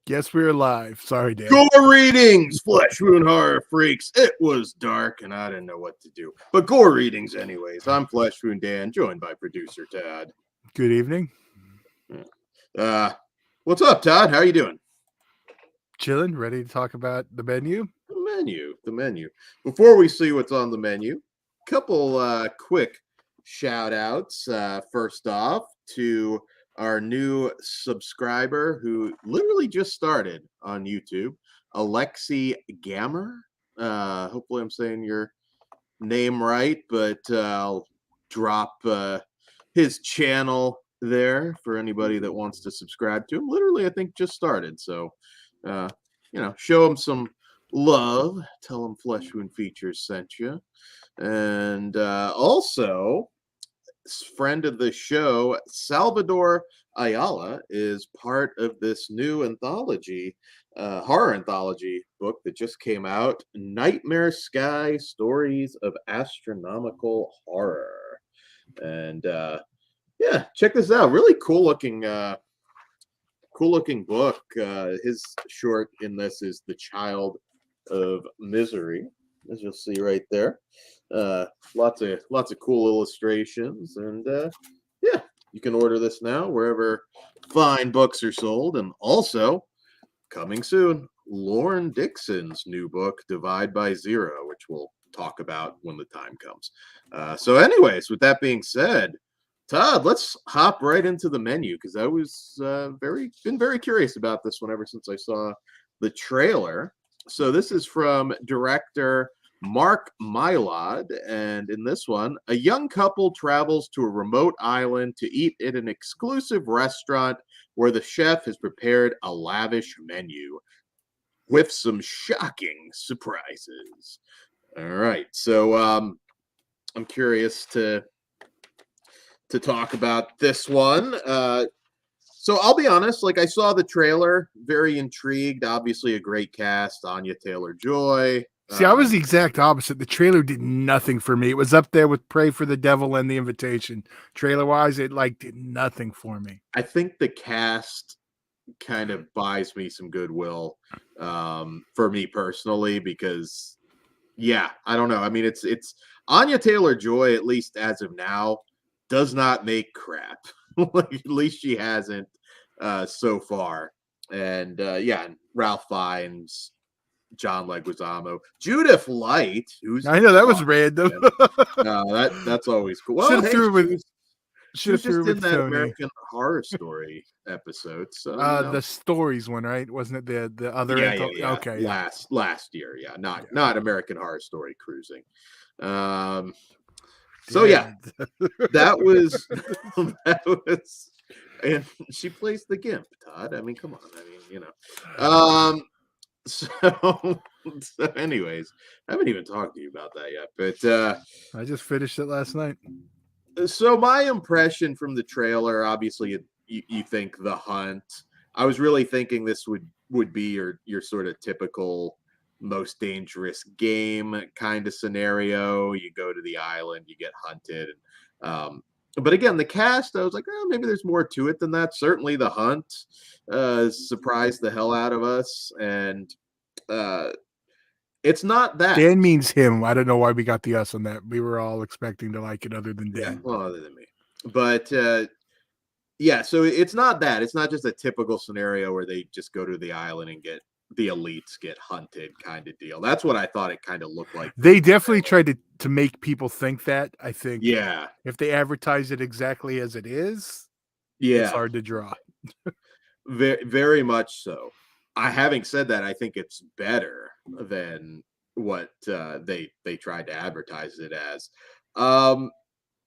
Guess we're live. Sorry, Dan. Gore readings, flesh wound horror freaks. It was dark and I didn't know what to do. But gore readings anyways. I'm Flesh Wound Dan, joined by producer Todd. Good evening. What's up, Todd? How you doing? Chilling, ready to talk about the menu? The menu. Before we see what's on the menu, couple quick shout outs. First off to our new subscriber who literally just started on YouTube, Alexi Gammer. Hopefully I'm saying your name right, but I'll drop his channel there for anybody that wants to subscribe to him. Literally, I think just started. So, show him some love. Tell him Flesh Wound Features sent you. And also, friend of the show, Salvador Ayala, is part of this new anthology, horror anthology book that just came out, Nightmare Sky: Stories of Astronomical Horror. And check this out. Really cool looking book. His short in this is The Child of Misery, as you'll see right there. Lots of cool illustrations, and you can order this now wherever fine books are sold. And also coming soon, Lauren Dixon's new book, Divide by Zero, which we'll talk about when the time comes. So anyways, with that being said, Todd, let's hop right into the menu, because I was been very curious about this one ever since I saw the trailer. So this is from director Mark Mylod, and in this one, a young couple travels to a remote island to eat at an exclusive restaurant where the chef has prepared a lavish menu with some shocking surprises. All right, so I'm curious to talk about this one. So I'll be honest, I saw the trailer, very intrigued. Obviously, a great cast: Anya Taylor-Joy. See, I was the exact opposite. The trailer did nothing for me. It was up there with Pray for the Devil and The Invitation. Trailer-wise, it did nothing for me. I think the cast kind of buys me some goodwill for me personally, because, I don't know. I mean, it's Anya Taylor-Joy, at least as of now, does not make crap. At least she hasn't so far. And Ralph Fiennes, John Leguizamo, Judith Light, I know that was random. No, that's always cool. Well, she was just in that Tony. American Horror Story episode. So the stories one, right? Wasn't it the other? Yeah. Okay, last year, not American Horror Story Cruising. That was, and she plays the Gimp, Todd. I mean, come on. So anyways, I haven't even talked to you about that yet, but I just finished it last night. So my impression from the trailer, obviously, you think The Hunt. I was really thinking this would be your sort of typical Most Dangerous Game kind of scenario. You go to the island, you get hunted. But again, the cast, I was like, maybe there's more to it than that. Certainly The Hunt surprised the hell out of us. And it's not that. Dan means him. I don't know why we got the us on that. We were all expecting to like it other than Dan. Yeah, well, other than me. But so it's not that. It's not just a typical scenario where they just go to the island and the elites get hunted kind of deal. That's what I thought it kind of looked like. They definitely tried to make people think that, I think. Yeah. If they advertise it exactly as it is, it's hard to draw. Very, very much so. Having said that, I think it's better than what they tried to advertise it as.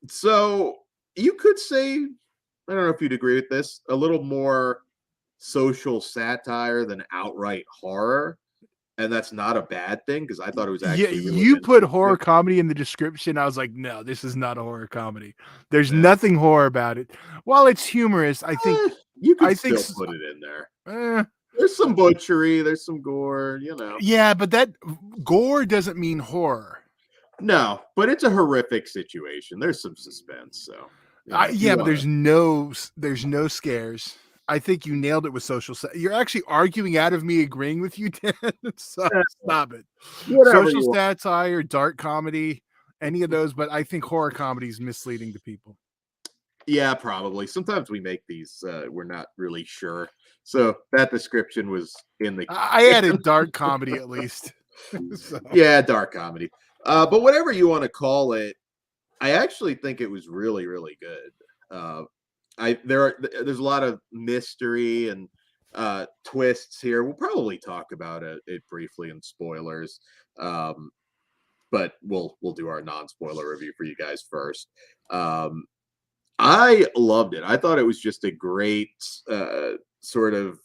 So you could say, I don't know if you'd agree with this, a little more social satire than outright horror, and that's not a bad thing, because I thought it was actually you put horror comedy in the description. I was like, no, this is not a horror comedy. There's nothing horror about it. While it's humorous, I think you could still put it in there. There's some butchery, there's some gore, Yeah, but that gore doesn't mean horror. No, but it's a horrific situation. There's some suspense, so but there's no scares. I think you nailed it with you're actually arguing out of me agreeing with you, Dan. So stop it. Whatever Social you want. satire, dark comedy, any of those, but I think horror comedy is misleading to people. Yeah, probably. Sometimes we make these, we're not really sure. So that description was in the I added dark comedy at least. So. yeah, dark comedy. But whatever you want to call it, I actually think it was really, really good. Uh, there's a lot of mystery and twists here. We'll probably talk about it briefly in spoilers, but we'll do our non-spoiler review for you guys first. I loved it. I thought it was just a great sort of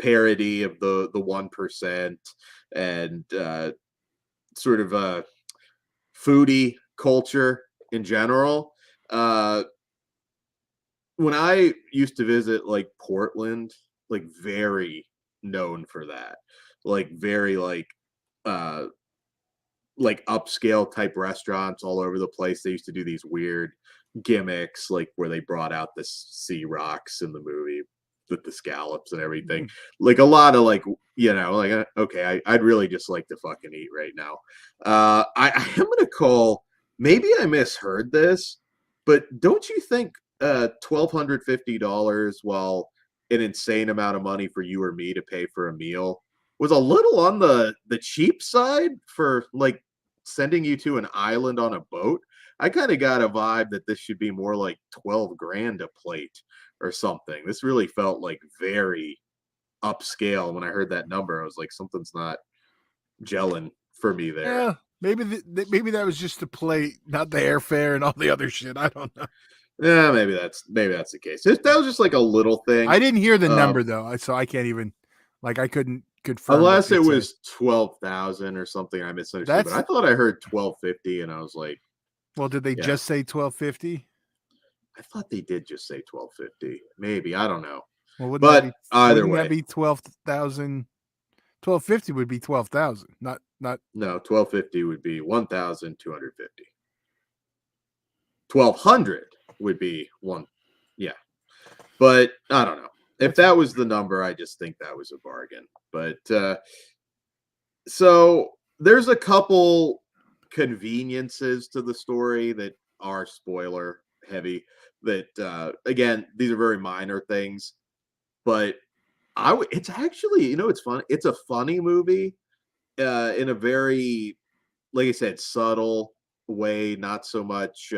parody of the 1% and sort of foodie culture in general. Uh, when I used to visit like Portland, like very known for that, like very uh like upscale type restaurants all over the place. They used to do these weird gimmicks, like where they brought out the sea rocks in the movie with the scallops and everything. Like a lot of like, like okay, I'd really just like to fucking eat right now. I am gonna call. Maybe I misheard this, but don't you think $1,250, while an insane amount of money for you or me to pay for a meal, was a little on the cheap side for like sending you to an island on a boat? I kind of got a vibe that this should be more like 12 grand a plate or something. This really felt like very upscale. When I heard that number, I was like, something's not gelling for me there. Yeah, maybe that was just to play, not the airfare and all the other shit. I don't know. Yeah, maybe that's the case. That was just like a little thing. I didn't hear the number though, so I can't even I couldn't confirm what Unless they it said. was 12,000 or something, I misunderstood. But That's I thought I heard 1250, and I was like, well, did they yeah, just say 1250? I thought they did just say 1250. Maybe I don't know. Well, But either wouldn't that way, be 12,000? 1250 would be 12,000, not no, 1250 would be 1,250. 1,200 would be one. Yeah, but I don't know if that was the number. I just think that was a bargain. But so there's a couple conveniences to the story that are spoiler heavy. That again, these are very minor things, but it's actually, it's fun. It's a funny movie in a very, like I said, subtle way. Not so much.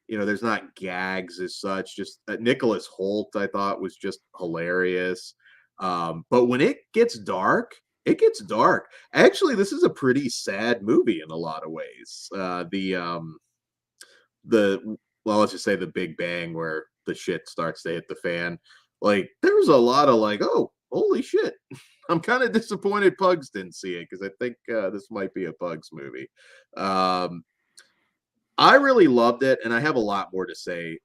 There's not gags as such. Just Nicholas Holt, I thought, was just hilarious. But when it gets dark, it gets dark. Actually, this is a pretty sad movie in a lot of ways. The well, let's just say the Big Bang, where the shit starts to hit the fan. Like there's a lot of like, oh, holy shit. I'm kind of disappointed Pugs didn't see it, because I think this might be a Pugs movie. Um, I really loved it, and I have a lot more to say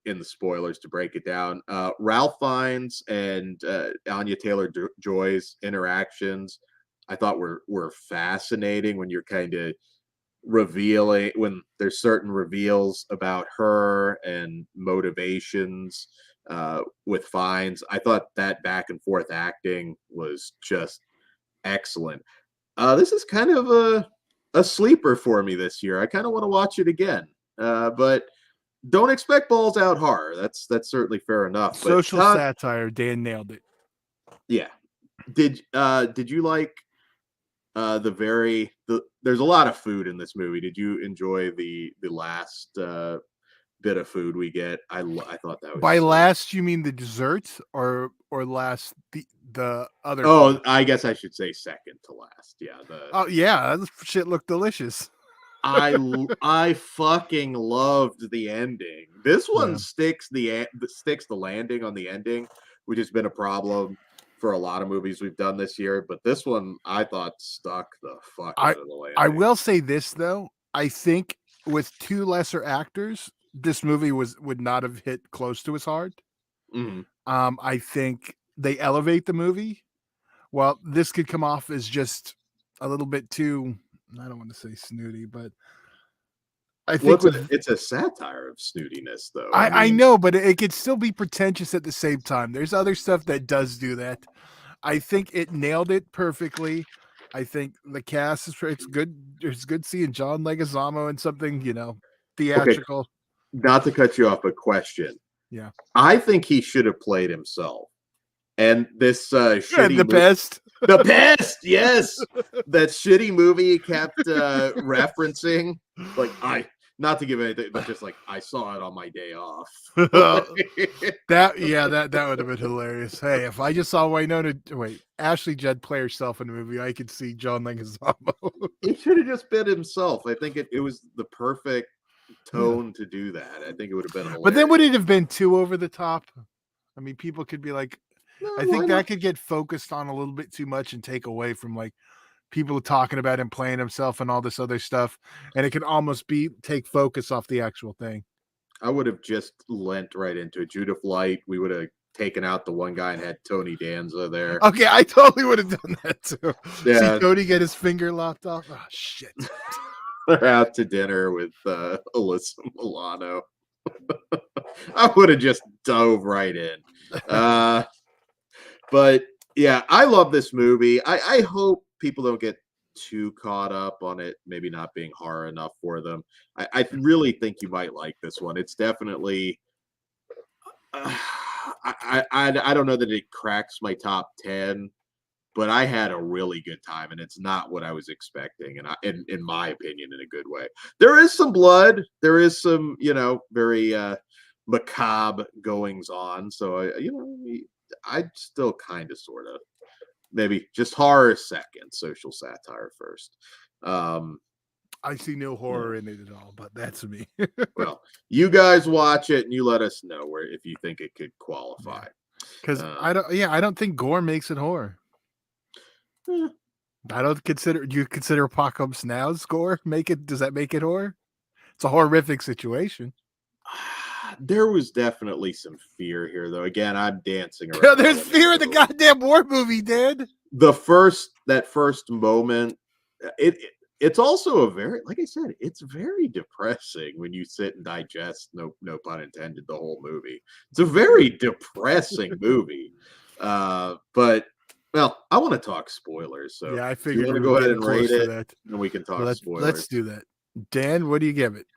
in the spoilers to break it down. Ralph Fiennes and Anya Taylor-Joy's interactions, I thought were fascinating. When you're kind of revealing, when there's certain reveals about her and motivations with Fiennes, I thought that back and forth acting was just excellent. This is kind of a sleeper for me this year. I kind of want to watch it again, but don't expect balls out horror. That's certainly fair enough. But social Todd, satire. Dan nailed it. yeah, did you like there's a lot of food in this movie. Did you enjoy the last bit of food we get? I thought that was By last, you mean the desserts, or last the other? Oh, food? I guess I should say second to last. Yeah. Oh yeah, that shit looked delicious. I fucking loved the ending. This one Yeah. sticks the landing on the ending, which has been a problem for a lot of movies we've done this year. But this one, I thought, stuck the fuck out of the landing. I will say this though. I think with two lesser actors, this movie would not have hit close to as hard. Mhm. I think they elevate the movie. Well, this could come off as just a little bit too, I don't want to say snooty, but I Well, think with it's a satire of snootiness, though. I I mean, know, but it could still be pretentious at the same time. There's other stuff that does do that. I think it nailed it perfectly. I think the cast is it's good. It's good seeing John Leguizamo in something, okay, theatrical. not to cut you off, but question. Yeah. I think he should have played himself. And this And shitty the movie, best. The Pest, yes, that shitty movie he kept referencing. Like not to give anything, but just like I saw it on my day off. that would have been hilarious. Hey, if I just saw Ashley Judd play herself in the movie, I could see John Leguizamo. He should have just been himself. I think it was the perfect Yeah. tone to do that. I think it would have been hilarious. But then would it have been too over the top? I mean, people could be like, No, I think that could get focused on a little bit too much and take away from like people talking about him playing himself and all this other stuff, and it can almost take focus off the actual thing. I would have just lent right into it. Judith Light, we would have taken out the one guy and had Tony Danza there. Okay, I totally would have done that too. Yeah. See Tony get his finger lopped off. Oh shit. They're out to dinner with Alyssa Milano. I would have just dove right in. But yeah, I love this movie. I hope people don't get too caught up on it, maybe not being horror enough for them. I really think you might like this one. It's definitely I don't know that it cracks my top 10, but I had a really good time, and it's not what I was expecting, and in my opinion, in a good way. There is some blood, there is some, very macabre goings on. So I'd still kind of sort of maybe just horror second, social satire first. I see no horror in it at all, but that's me. Well, you guys watch it and you let us know if you think it could qualify. Because I don't think gore makes it horror. I don't consider. Do you consider Apocalypse Now's gore does that make it horror? It's a horrific situation. There was definitely some fear here, though. Again, I'm dancing around. Yeah, there's fear in the goddamn war movie, Dad. That first moment, it's also like I said, it's very depressing when you sit and digest, no pun intended, the whole movie. It's a very depressing movie. But well, I want to talk spoilers. So yeah, I figured you want to go ahead and rate it, and we can talk spoilers. Let's do that. Dan, what do you give it?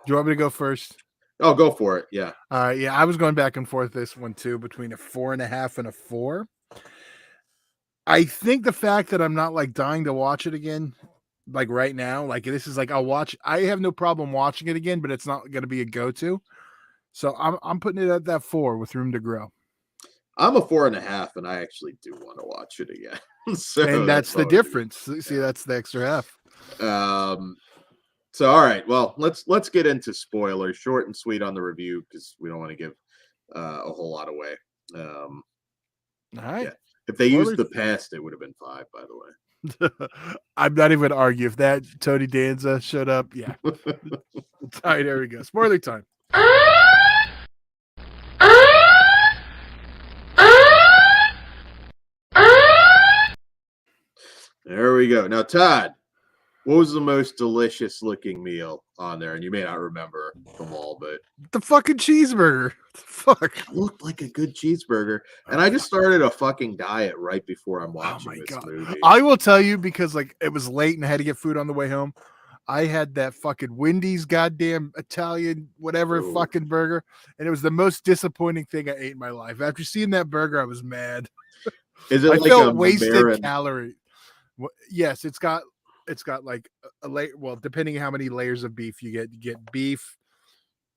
Do you want me to go first? Oh, go for it. Yeah. Yeah, I was going back and forth this one too, between a 4.5 and a 4. I think the fact that I'm not like dying to watch it again, like right now, like this is like I have no problem watching it again, but it's not going to be a go-to. So I'm putting it at that 4 with room to grow. I'm a 4.5, and I actually do want to watch it again. So and that's the difference. See, that's the extra half. So all right, well, let's get into spoilers, short and sweet on the review, because we don't want to give a whole lot away. All right. Yeah. If they used The Pest, it would have been 5, by the way. I'm not even going to argue. If that Tony Danza showed up, yeah. All right, there we go. Spoiler time. There we go. Now, Todd, what was the most delicious looking meal on there? And you may not remember them all, but the fucking cheeseburger. The fuck? It looked like a good cheeseburger. And I just started a fucking diet right before I'm watching this movie. I will tell you, because like it was late and I had to get food on the way home. I had that fucking Wendy's goddamn Italian whatever fucking burger, and it was the most disappointing thing I ate in my life. After seeing that burger, I was mad. Is it I like felt a wasted calorie? Yes, it's got like a layer. Well, depending on how many layers of beef you get beef,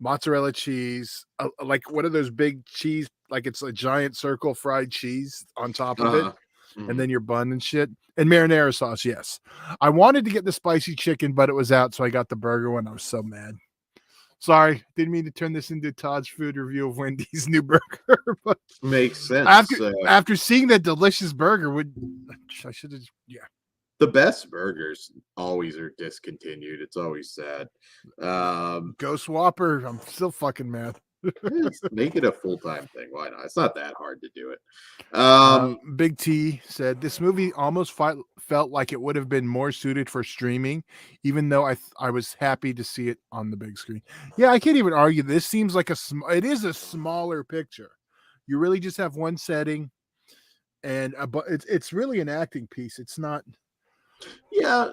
mozzarella cheese, like one of those big cheese, like it's a giant circle fried cheese on top of it, and then your bun and shit, and marinara sauce. Yes, I wanted to get the spicy chicken, but it was out, so I got the burger one. I was so mad. Sorry, didn't mean to turn this into Todd's food review of Wendy's new burger. But makes sense. After seeing that delicious burger, I should have. Yeah. The best burgers always are discontinued. It's always sad. Ghost Whopper, I'm still fucking mad. Make it a full-time thing. Why not? It's not that hard to do it. Uh, Um, Big T said this movie almost felt like it would have been more suited for streaming, even though I was happy to see it on the big screen. Yeah, I can't even argue. This seems like it is a smaller picture. You really just have one setting, and but it's really an acting piece. It's not. yeah,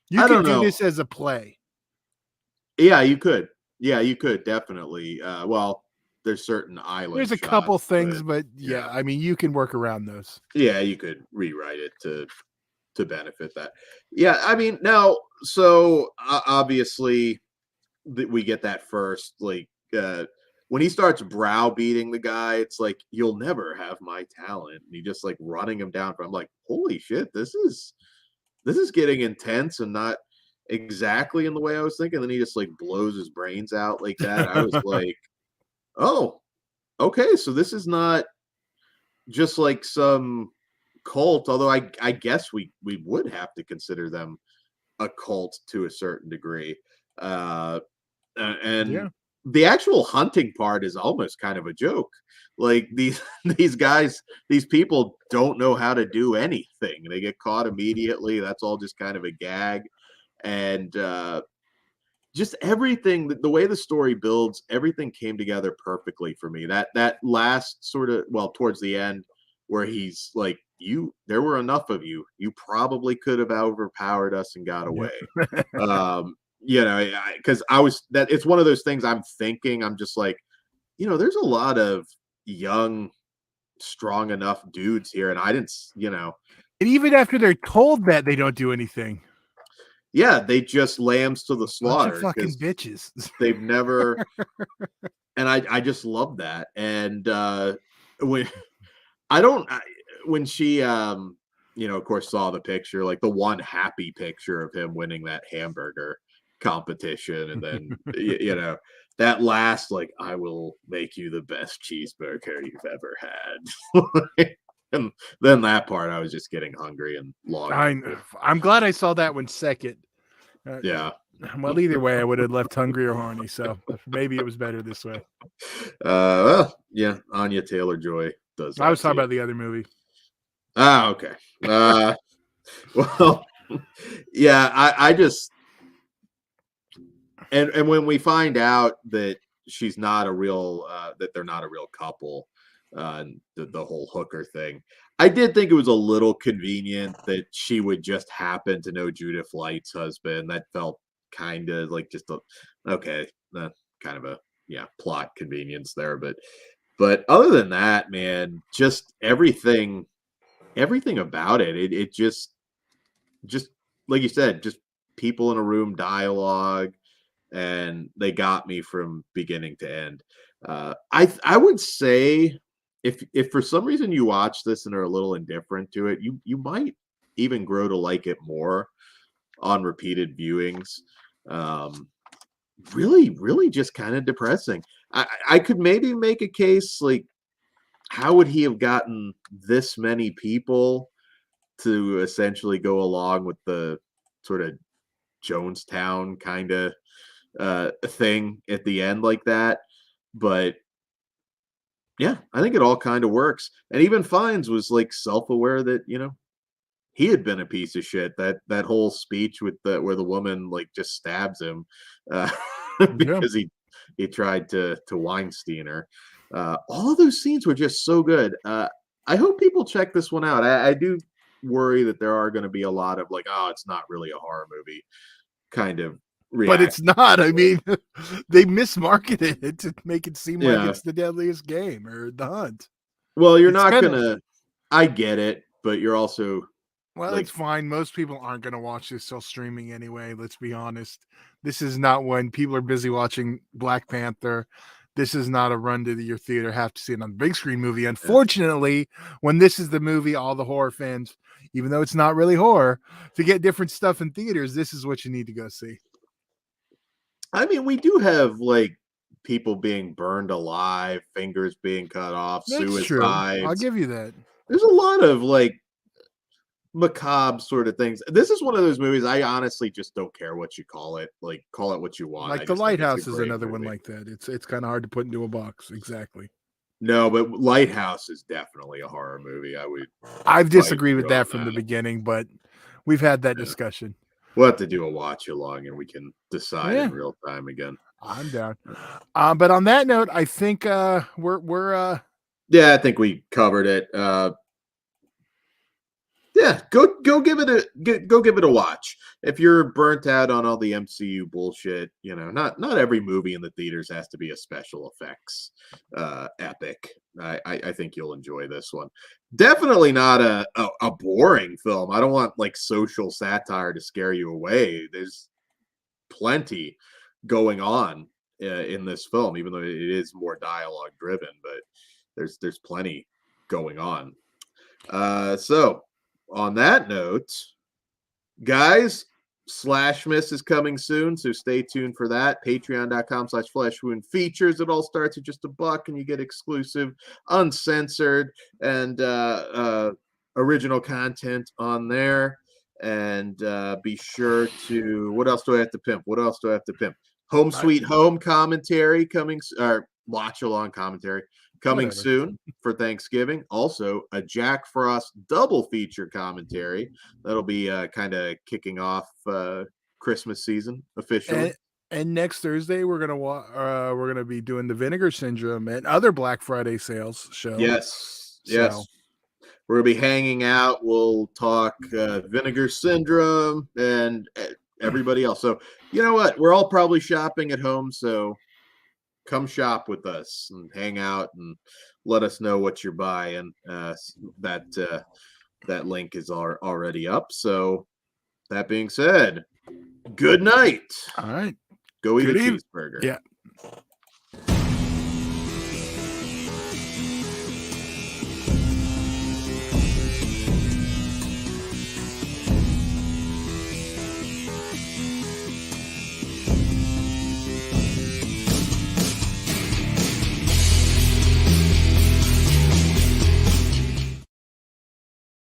You I could don't do know. this as a play. Yeah, you could. Yeah, you could definitely. Well, there's certain There's island a couple shots, things, but but yeah, yeah, I mean, you can work around those. yeah, you could rewrite it to benefit that. Yeah, I mean, now, so obviously we get that first like when he starts browbeating the guy, it's like you'll never have my talent. And he just like running him down. I'm like, holy shit, this is getting intense and not exactly in the way I was thinking. Then he just like blows his brains out like that. I was like, oh, okay, so this is not just like some cult, although I guess we would have to consider them a cult to a certain degree. Uh and Yeah, the actual hunting part is almost kind of a joke. Like these these guys, these people don't know how to do anything. They get caught immediately. That's all just kind of a gag. And just everything, the way the story builds, everything came together perfectly for me. That last sort of, well, towards the end, where he's like, you, there were enough of you, you probably could have overpowered us and got yeah. away. Because I was, that it's one of those things I'm thinking, I'm just like, there's a lot of young, strong enough dudes here, and I didn't, And even after they're told that, they don't do anything. yeah, they just lambs to the Bunch of slaughter fucking because bitches. they've never, and I just love that. And when I don't I, when she of course saw the picture, like the one happy picture of him winning that hamburger competition, and then that last, like, I will make you the best cheeseburger you've ever had. And then that part, I was just getting hungry and longing I for. I'm glad I saw that one second. Uh, Yeah. well, either way, I would have left hungry or horny. So maybe it was better this way. Well, yeah, Anya Taylor-Joy does I was that to talking you. about the other movie. Ah, okay. Uh, well, yeah, I just, and when we find out that she's not a real that they're not a real couple, and the whole hooker thing, I did think it was a little convenient that she would just happen to know Judith Light's husband. That felt kind of like just a, okay, kind of a, yeah, plot convenience there, but other than that, man, just everything about it just like you said, just people in a room dialogue, and they got me from beginning to end. I would say, if for some reason you watch this and are a little indifferent to it, you might even grow to like it more on repeated viewings. Um, really, really just kind of depressing. I could maybe make a case like, how would he have gotten this many people to essentially go along with the sort of Jonestown kind of thing at the end like that? But yeah, I think it all kind of works. And even Fiennes was like self-aware that, he had been a piece of shit. That whole speech with the where the woman like just stabs him uh, Yeah, because he tried to Weinstein her. All of those scenes were just so good. I hope people check this one out. I do worry that there are going to be a lot of like, oh, it's not really a horror movie kind of but it's reaction. not. I mean, they mismarketed it to make it seem like Yeah. it's the deadliest game or the hunt. Well, you're It's not kind of gonna. I get it, but you're also well, like, it's fine. Most people aren't going to watch this till streaming anyway. Let's be honest. This is not when people are busy watching Black Panther. This is not a run to your theater. Have to see it on the big screen movie. yeah. Unfortunately, when this is the movie, all the horror fans, even though it's not really horror, to get different stuff in theaters, this is what you need to go see. I mean, we do have like people being burned alive, fingers being cut off, That's true. I'll suicides. give you that. There's a lot of like macabre sort of things. This is one of those movies I honestly just don't care what you call it. Like, call it what you want. Like I The just think it's a Lighthouse is great another one movie. like that. It's kind of hard to put into a box. Exactly. No, but Lighthouse is definitely a horror movie. I would I've fight disagreed with you on that from the that. beginning, but we've had that Yeah. discussion. We'll have to do a watch along and we can decide Yeah, in real time again. I'm down. But on that note, I think we're Yeah, I think we covered it. Yeah, go give it go give it a watch. If you're burnt out on all the MCU bullshit, not every movie in the theaters has to be a special effects epic. I think you'll enjoy this one. Definitely not a boring film. I don't want like social satire to scare you away. There's plenty going on in this film, even though it is more dialogue driven, but there's plenty going on. So on that note, guys, Slash Miss is coming soon, so stay tuned for that. Patreon.com/Flash Wound features. It all starts at just $1 and you get exclusive, uncensored, and original content on there. And be sure to, what else do I have to pimp? What else do I have to pimp? Home I, Sweet Home commentary coming, or watch along commentary coming whatever. soon for Thanksgiving. Also, a Jack Frost double feature commentary that'll be kind of kicking off Christmas season officially. And next Thursday we're gonna be doing the Vinegar Syndrome and other Black Friday sales show. Yes, So yes. We're gonna be hanging out. We'll talk Vinegar Syndrome and everybody else. So you know what? We're all probably shopping at home, so come shop with us and hang out and let us know what you're buying. That link is already up. So that being said, good night. all right. Go eat a Good evening. cheeseburger. Yeah.